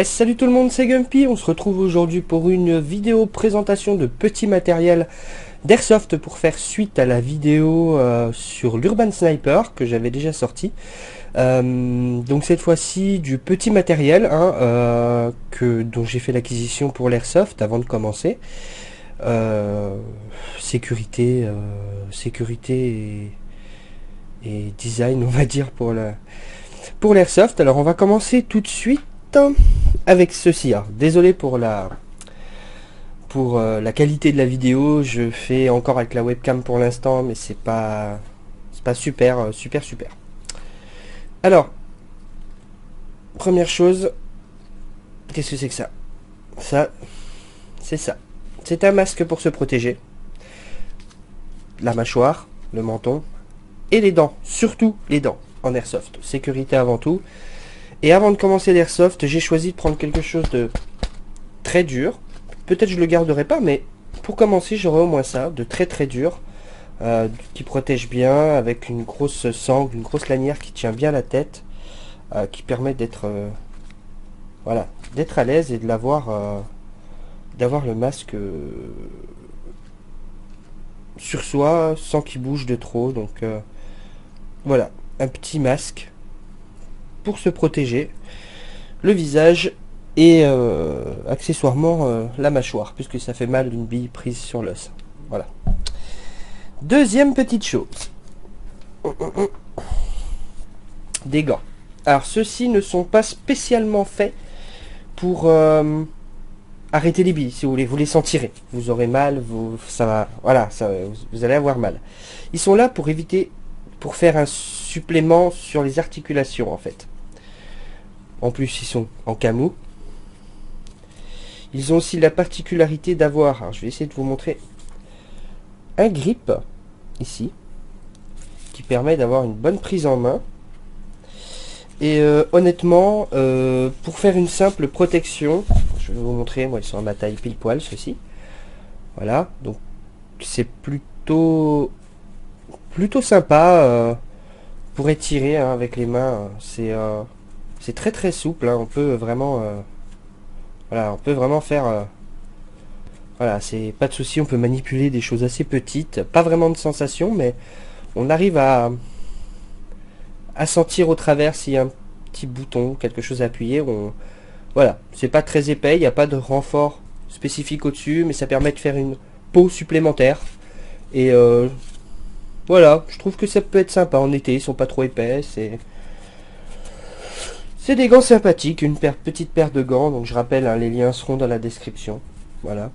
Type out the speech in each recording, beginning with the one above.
Yes, salut tout le monde, c'est Gumpy. On se retrouve aujourd'hui pour une vidéo présentation de petits matériels d'Airsoft pour faire suite à la vidéo sur l'Urban Sniper que j'avais déjà sorti. Donc cette fois-ci du petit matériel dont j'ai fait l'acquisition pour l'Airsoft avant de commencer. Sécurité et design, on va dire, pour l'Airsoft. Alors on va commencer tout de suite avec ceci. Désolé pour la qualité de la vidéo, je fais encore avec la webcam pour l'instant, mais c'est pas super. Alors, première chose, qu'est-ce que c'est que ça? C'est ça. C'est un masque pour se protéger. La mâchoire, le menton et les dents, surtout les dents en Airsoft. Sécurité avant tout. Et avant de commencer l'Airsoft, j'ai choisi de prendre quelque chose de très dur. Peut-être je le garderai pas, mais pour commencer, j'aurai au moins ça, de très dur, qui protège bien, avec une grosse sangle, une grosse lanière qui tient bien la tête, qui permet d'être d'être à l'aise et de l'avoir, d'avoir le masque sur soi sans qu'il bouge de trop. Donc voilà, un petit masque pour se protéger le visage et accessoirement la mâchoire, puisque ça fait mal une bille prise sur l'os. Voilà. Deuxième petite chose, des gants. Alors ceux-ci ne sont pas spécialement faits pour arrêter les billes. Si vous les sentirez, vous aurez mal, vous allez avoir mal. Ils sont là pour éviter, pour faire un supplément sur les articulations en fait. En plus, ils sont en camou. Ils ont aussi la particularité d'avoir, je vais essayer de vous montrer, un grip, ici, qui permet d'avoir une bonne prise en main. Et honnêtement, pour faire une simple protection, je vais vous montrer, moi ils sont à ma taille pile poil, ceux-ci. Voilà, donc c'est plutôt sympa pour étirer avec les mains. C'est très souple, on peut vraiment faire c'est pas de souci, on peut manipuler des choses assez petites, pas vraiment de sensation, mais on arrive à sentir au travers s'il y a un petit bouton, quelque chose à appuyer. Voilà, c'est pas très épais, il n'y a pas de renfort spécifique au-dessus, mais ça permet de faire une peau supplémentaire. Et voilà, je trouve que ça peut être sympa en été, ils sont pas trop épais, c'est des gants sympathiques, une petite paire de gants, donc je rappelle, les liens seront dans la description. Voilà.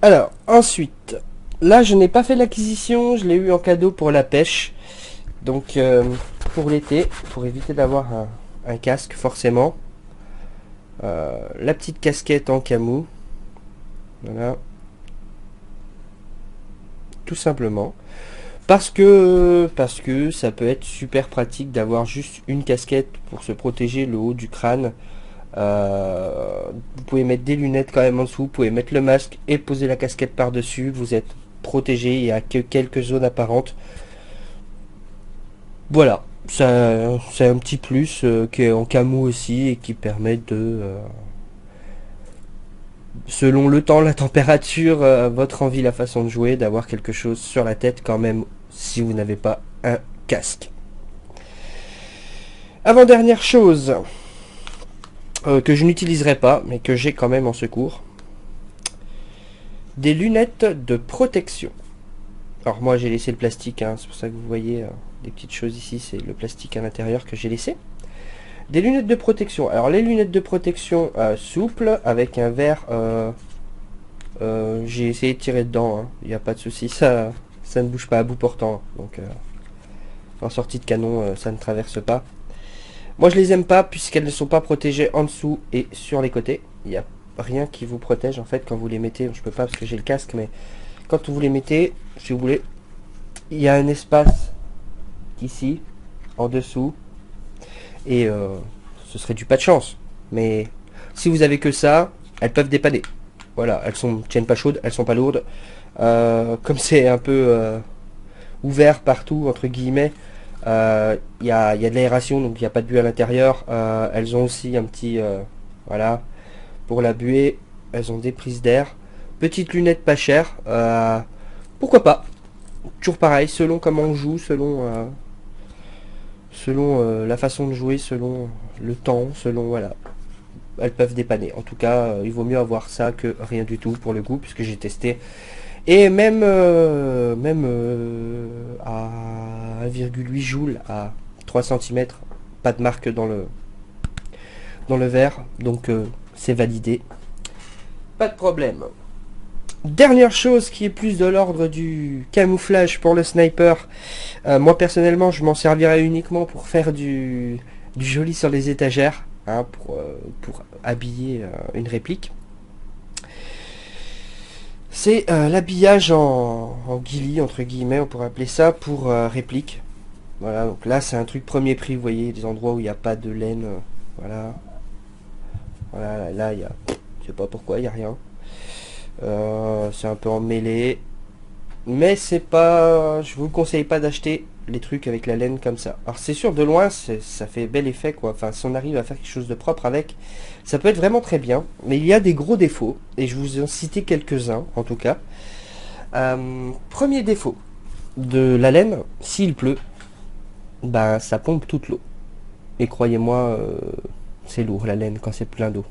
Alors, ensuite, là je n'ai pas fait l'acquisition, je l'ai eu en cadeau pour la pêche. Donc, pour l'été, pour éviter d'avoir un casque forcément. La petite casquette en camou. Voilà. Tout simplement. Parce que ça peut être super pratique d'avoir juste une casquette pour se protéger le haut du crâne. Vous pouvez mettre des lunettes quand même en dessous, vous pouvez mettre le masque et poser la casquette par dessus, vous êtes protégé, il n'y a que quelques zones apparentes. Voilà, c'est un petit plus qui est en camou aussi et qui permet de, selon le temps, la température, votre envie, la façon de jouer, d'avoir quelque chose sur la tête quand même si vous n'avez pas un casque. Avant-dernière chose que je n'utiliserai pas mais que j'ai quand même en secours, des lunettes de protection. Alors moi j'ai laissé le plastique, c'est pour ça que vous voyez des petites choses ici, c'est le plastique à l'intérieur que j'ai laissé. Des lunettes de protection. Alors les lunettes de protection souples avec un verre, j'ai essayé de tirer dedans, il n'y a pas de souci, ça ne bouge pas à bout portant, donc en sortie de canon ça ne traverse pas. Moi je les aime pas puisqu'elles ne sont pas protégées en dessous et sur les côtés. Il n'y a rien qui vous protège en fait quand vous les mettez. Je peux pas parce que j'ai le casque, mais quand vous les mettez, si vous voulez, il y a un espace ici, en dessous, et ce serait du pas de chance. Mais si vous avez que ça, elles peuvent dépanner. Voilà, elles tiennent pas chaudes, elles sont pas lourdes. Comme c'est un peu ouvert partout, entre guillemets, Il y a de l'aération, donc il n'y a pas de buée à l'intérieur. Elles ont aussi un petit... voilà, pour la buée, elles ont des prises d'air. Petites lunettes pas chères. Pourquoi pas? Toujours pareil, selon comment on joue, selon la façon de jouer, selon le temps, selon... Voilà. Elles peuvent dépanner. En tout cas, il vaut mieux avoir ça que rien du tout pour le coup, puisque j'ai testé. Et même, à 1,8 joules, à 3 centimètres, pas de marque dans le verre, donc c'est validé. Pas de problème. Dernière chose qui est plus de l'ordre du camouflage pour le sniper. Moi personnellement, je m'en servirai uniquement pour faire du joli sur les étagères, hein, pour habiller une réplique. C'est l'habillage en ghillie, entre guillemets, on pourrait appeler ça, pour réplique. Voilà, donc là c'est un truc premier prix, vous voyez, des endroits où il n'y a pas de laine. Voilà. Voilà, là il y a... Je sais pas pourquoi, il n'y a rien. C'est un peu emmêlé. Mais c'est pas... Je vous conseille pas d'acheter les trucs avec la laine comme ça. Alors c'est sûr, de loin, ça fait bel effet, quoi. Enfin, si on arrive à faire quelque chose de propre avec, ça peut être vraiment très bien. Mais il y a des gros défauts. Et je vous en citer quelques-uns, en tout cas. Premier défaut de la laine, s'il pleut, bah ça pompe toute l'eau. Et croyez-moi, c'est lourd la laine quand c'est plein d'eau.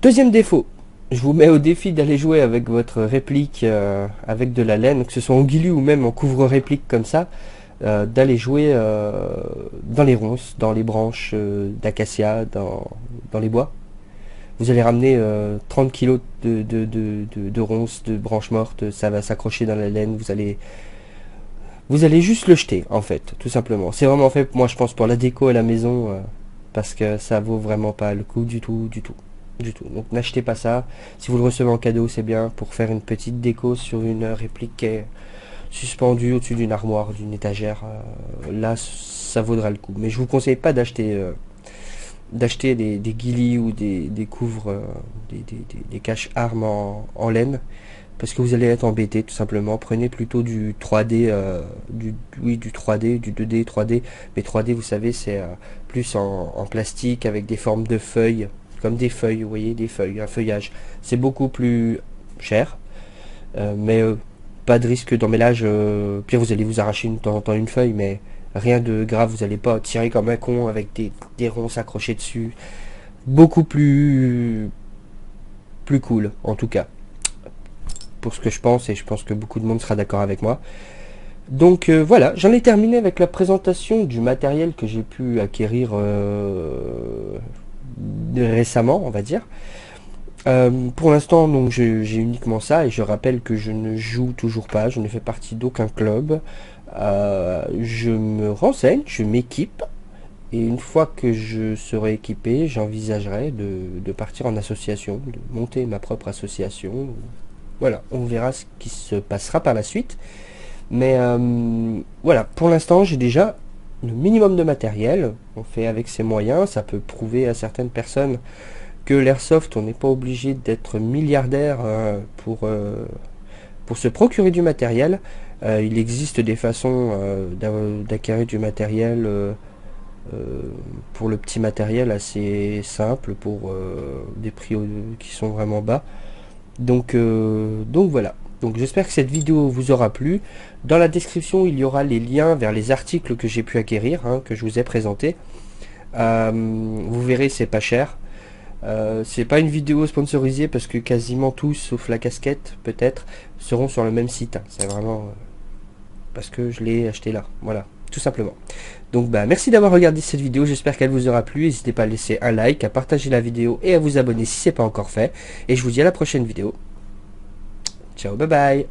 Deuxième défaut, je vous mets au défi d'aller jouer avec votre réplique avec de la laine, que ce soit en ghillie ou même en couvre-réplique comme ça, d'aller jouer dans les ronces, dans les branches d'acacia, dans les bois. Vous allez ramener 30 kg de ronces, de branches mortes, ça va s'accrocher dans la laine, vous allez juste le jeter en fait, tout simplement. C'est vraiment fait, moi je pense, pour la déco à la maison, parce que ça vaut vraiment pas le coup du tout, du tout. Du tout. Donc n'achetez pas ça. Si vous le recevez en cadeau, c'est bien pour faire une petite déco sur une réplique qui est suspendue au-dessus d'une armoire, d'une étagère. Là, ça vaudra le coup. Mais je vous conseille pas d'acheter des ghillies ou des couvres, des caches-armes en laine, parce que vous allez être embêté tout simplement. Prenez plutôt du 3D, du 3D, du 2D, 3D. Mais 3D, vous savez, c'est plus en plastique avec des formes de feuilles. Comme des feuilles, vous voyez, des feuilles, un feuillage. C'est beaucoup plus cher, mais pas de risque d'emmêlage. Puis vous allez vous arracher de temps en temps une feuille, mais rien de grave. Vous n'allez pas tirer comme un con avec des ronces accrochées dessus. Beaucoup plus cool, en tout cas, pour ce que je pense, et je pense que beaucoup de monde sera d'accord avec moi. Donc voilà, j'en ai terminé avec la présentation du matériel que j'ai pu acquérir récemment, on va dire. Pour l'instant, donc j'ai uniquement ça, et je rappelle que je ne joue toujours pas, je ne fais partie d'aucun club. Je me renseigne, je m'équipe, et une fois que je serai équipé, j'envisagerai de partir en association, de monter ma propre association. Voilà, on verra ce qui se passera par la suite. Mais voilà, pour l'instant, j'ai déjà le minimum de matériel. On fait avec ses moyens. Ça peut prouver à certaines personnes que l'airsoft, on n'est pas obligé d'être milliardaire pour se procurer du matériel. Il existe des façons d'acquérir du matériel pour le petit matériel assez simple, pour des prix qui sont vraiment bas. Donc voilà. Donc j'espère que cette vidéo vous aura plu. Dans la description, il y aura les liens vers les articles que j'ai pu acquérir, hein, que je vous ai présentés. Vous verrez, c'est pas cher. C'est pas une vidéo sponsorisée parce que quasiment tous, sauf la casquette peut-être, seront sur le même site. C'est vraiment parce que je l'ai acheté là. Voilà, tout simplement. Donc bah merci d'avoir regardé cette vidéo, j'espère qu'elle vous aura plu. N'hésitez pas à laisser un like, à partager la vidéo et à vous abonner si c'est pas encore fait. Et je vous dis à la prochaine vidéo. Ciao, bye bye.